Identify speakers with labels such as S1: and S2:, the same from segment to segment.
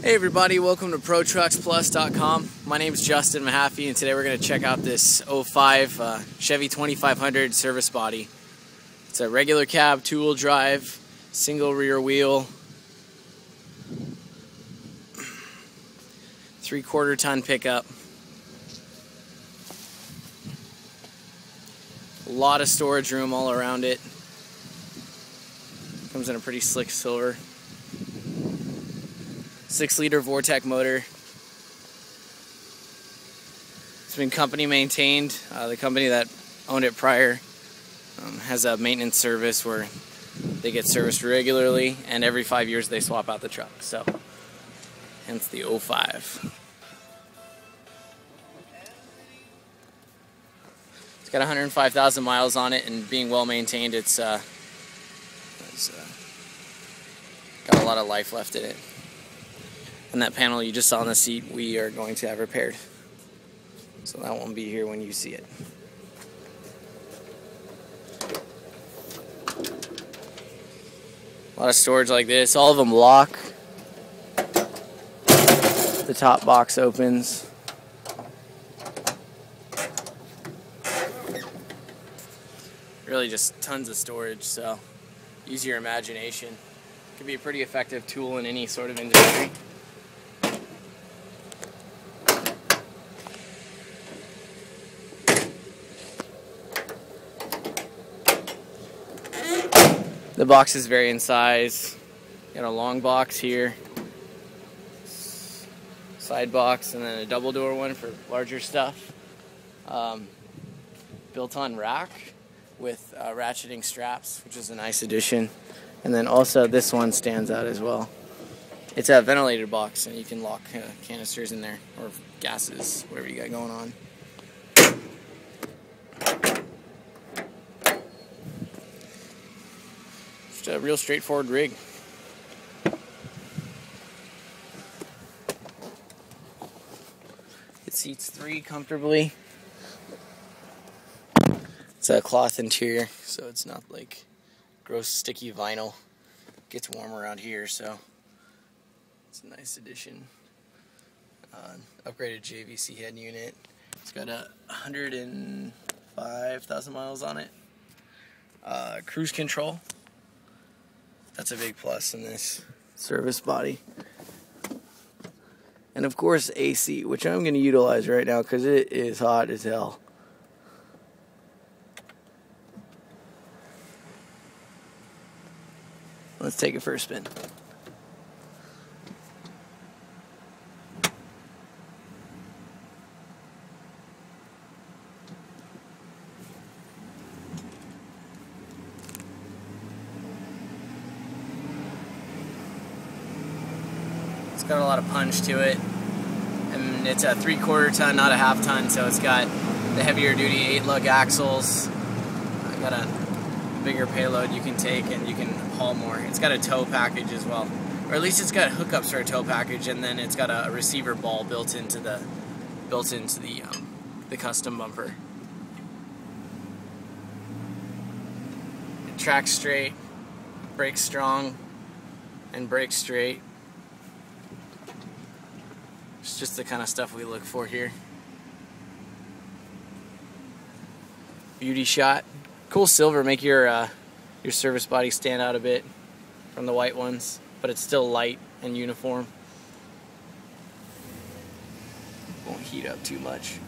S1: Hey everybody, welcome to ProTrucksPlus.com. My name is Justin Mahaffey, and today we're going to check out this '05 Chevy 2500 service body. It's a regular cab, two-wheel drive, single rear wheel, 3/4 ton pickup. A lot of storage room all around it. Comes in a pretty slick silver. 6-liter vortec motor. It's been company maintained. The company that owned it prior has a maintenance service where they get serviced regularly, and every 5 years they swap out the truck. So, hence the '05. It's got 105,000 miles on it, and being well maintained, it's got a lot of life left in it. And that panel you just saw on the seat, we are going to have repaired. So that won't be here when you see it. A lot of storage like this. All of them lock. The top box opens. Really just tons of storage, so use your imagination. It can be a pretty effective tool in any sort of industry. The boxes vary in size. Got a long box here, side box, and then a double door one for larger stuff. Built-on rack with ratcheting straps, which is a nice addition. And then also this one stands out as well. It's a ventilated box, and you can lock canisters in there, or gases, whatever you got going on. A real straightforward rig. It seats 3 comfortably. It's a cloth interior, so it's not like gross sticky vinyl. It gets warm around here, so it's a nice addition. Upgraded JVC head unit. It's got 105,000 miles on it. Cruise control. That's a big plus in this service body. And of course AC, which I'm going to utilize right now because it is hot as hell. Let's take it for a spin. It's got a lot of punch to it, and it's a 3/4 ton, not a half ton, so it's got the heavier duty 8-lug axles. Got a bigger payload you can take, and you can haul more. It's got a tow package as well, or at least it's got hookups for a tow package, and then it's got a receiver ball built into the custom bumper. It tracks straight, brakes strong, and brakes straight. It's just the kind of stuff we look for here. Beauty shot. Cool silver, make your service body stand out a bit from the white ones, but it's still light and uniform. Won't heat up too much.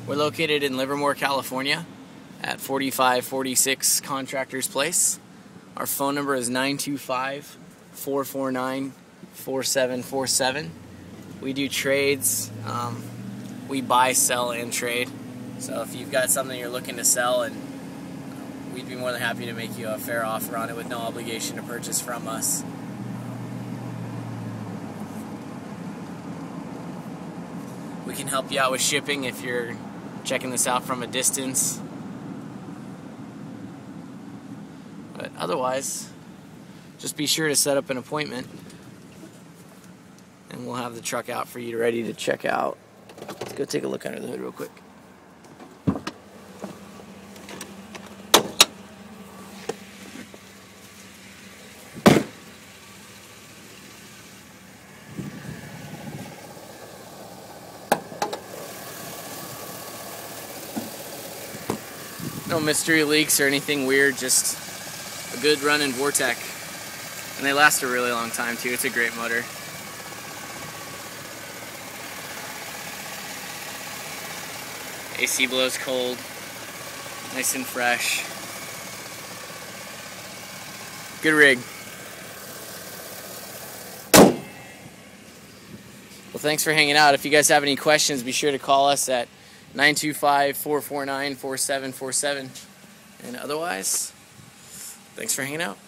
S1: We're located in Livermore, California at 4546 Contractors Place. Our phone number is 925-449-4747. We do trades. We buy, sell, and trade. So if you've got something you're looking to sell, and we'd be more than happy to make you a fair offer on it with no obligation to purchase from us. We can help you out with shipping if you're checking this out from a distance. But otherwise, just be sure to set up an appointment, and we'll have the truck out for you ready to check out. Let's go take a look under the hood real quick. No mystery leaks or anything weird, just a good running vortec. And they last a really long time too. It's a great motor. AC blows cold, nice and fresh. Good rig. Well, thanks for hanging out. If you guys have any questions, be sure to call us at 925-449-4747. And otherwise, thanks for hanging out.